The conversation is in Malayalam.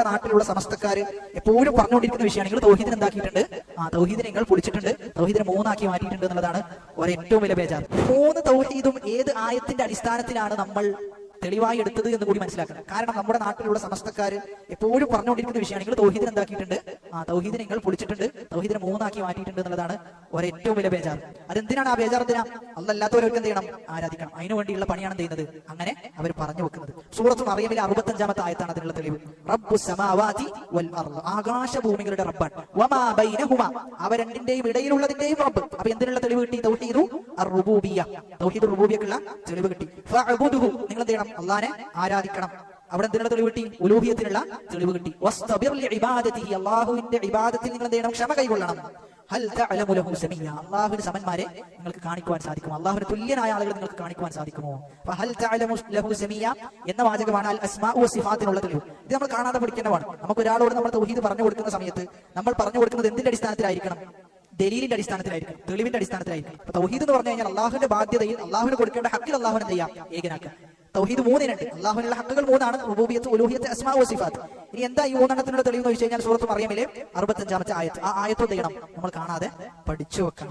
നാട്ടിലുള്ള സമസ്തക്കാര് എപ്പോഴും പറഞ്ഞുകൊണ്ടിരിക്കുന്ന വിഷയമാണ് നിങ്ങൾ തൗഹീദിനെ എന്താക്കിയിട്ടുണ്ട്, തൗഹീദിനെ നിങ്ങൾ പൊളിച്ചിട്ടുണ്ട്, തൗഹീദിനെ മൂന്നാക്കി മാറ്റിയിട്ടുണ്ട് എന്നുള്ളതാണ് ഏറ്റവും വലിയ ബേജാർ. 3 തൗഹീദും ഏത് ആയത്തിന്റെ അടിസ്ഥാനത്തിലാണ് നമ്മൾ തെളിവായി എടുത്തത് എന്ന് കൂടി മനസ്സിലാക്കണം. കാരണം നമ്മുടെ നാട്ടിലുള്ള സമസ്തക്കാര് എപ്പോഴും പറഞ്ഞുകൊണ്ടിരിക്കുന്ന വിഷയമാണ് നിങ്ങൾ തൗഹീദിനെ എന്താക്കിയിട്ടുണ്ട്, തൗഹീദിനെ നിങ്ങൾ പൊളിച്ചിട്ടുണ്ട്, തൗഹീദിനെ മൂന്നാക്കി മാറ്റിയിട്ടുണ്ട് എന്നുള്ളതാണ് ഏറ്റവും വലിയ ബേജാർ. അതെന്തിനാണ് ആ ബേജാർ? എന്തിനാ? അല്ലാത്തവർക്ക് എന്ത് ചെയ്യണം? ആരാധിക്കണം. അതിനു വേണ്ടിയുള്ള പണിയാണ് ചെയ്യുന്നത്. അങ്ങനെ അവർ പറഞ്ഞു വെക്കുന്നത്. സൂറത്തുൽ മറിയമിലെ 65-ാമത്തെ ആയത്താണ് അതിനുള്ള തെളിവ്. റബ്ബുസ് സമാവാതി വൽ അർദ്, ആകാശഭൂമികളുടെ റബ്ബാണ്. വമാ ബൈനഹുമാ, അവ രണ്ടിന്റെയും ഇടയിലുള്ളതിന്റെയും റബ്ബ്. അപ്പൊ എന്തിനുള്ള തെളിവ് കിട്ടി? തൗഹീദു അർ-റുബൂബിയ്യ, തൗഹീദുർ റുബൂബിയ്യക്കുള്ള തെളിവ് കിട്ടി. ഫഅബ്ദുഹു, നിങ്ങൾ എന്ത് ചെയ്യണം? അല്ലാഹനെ ആരാധിക്കണം. അവിടെ എന്തിനുള്ള തെളിവ് കിട്ടി? ഉലൂഹിയത്തിനുള്ള തെളിവ് കിട്ടി. വസ്തബിർ ലിഇബാദതിഹി, അല്ലാഹുവിന്റെ ഇബാദത്തിൽ നിങ്ങൾ എന്ത് ചെയ്യണം? ക്ഷമ കൈകൊള്ളണം. ഹൽ തഅലമു ലഹു സമീയ, അല്ലാഹുവിന് സമന്മാരെ നിങ്ങൾക്ക് കാണിക്കുവാൻ സാധിക്കുമോ? അല്ലാഹുവിന് തുല്യനായ ആളുകളെ നിങ്ങൾക്ക് കാണിക്കുവാൻ സാധിക്കുമോ? ഫഹൽ തഅലമു ലഹു സമീയ എന്ന വാചകമാണ് അൽ അസ്മാഉ വസിഫാത്തിനുള്ള തെളിവ്. ഇത് നമ്മൾ കാണാതെ പഠിക്കേണ്ടതാണ്. നമുക്ക് ഒരാളോട് നമ്മൾ തൗഹീദ് പറഞ്ഞു കൊടുക്കുന്ന സമയത്ത് നമ്മൾ പറഞ്ഞു കൊടുക്കുന്നത് എന്തിന്റെ അടിസ്ഥാനത്തിലായിരിക്കണം? ദലീലിന്റെ അടിസ്ഥാനത്തിലായിരിക്കും, തെളിവിന്റെ അടിസ്ഥാനത്തിലായിരിക്കും. അപ്പൊ തൗഹീദ് എന്ന് പറഞ്ഞു കഴിഞ്ഞാൽ അള്ളാഹുവിന്റെ ബാധ്യതയിൽ അള്ളാഹുവിന് കൊടുക്കേണ്ട ഹക്കിൽ അള്ളാഹുവിനെ എന്ത് ചെയ്യാം? ഏകനാക്കുക. തൗഹീദ് 3 അള്ളാഹുവിനുള്ള ഹക്കുകൾ 3, റുബൂബിയത്ത്, ഉലൂഹിയത്ത്, അസ്മാഉ വസിഫാത്ത്. ഇനി എന്താ ഈ 3 തെളിവ് എന്ന് ചോദിച്ചു കഴിഞ്ഞാൽ സൂറത്തുൽ മറിയമിലെ 65-ാമത്തെ ആയത്ത്. ആ ആയത്ത് എന്ത് ചെയ്യണം? നമ്മൾ കാണാതെ പഠിച്ചു വെക്കണം.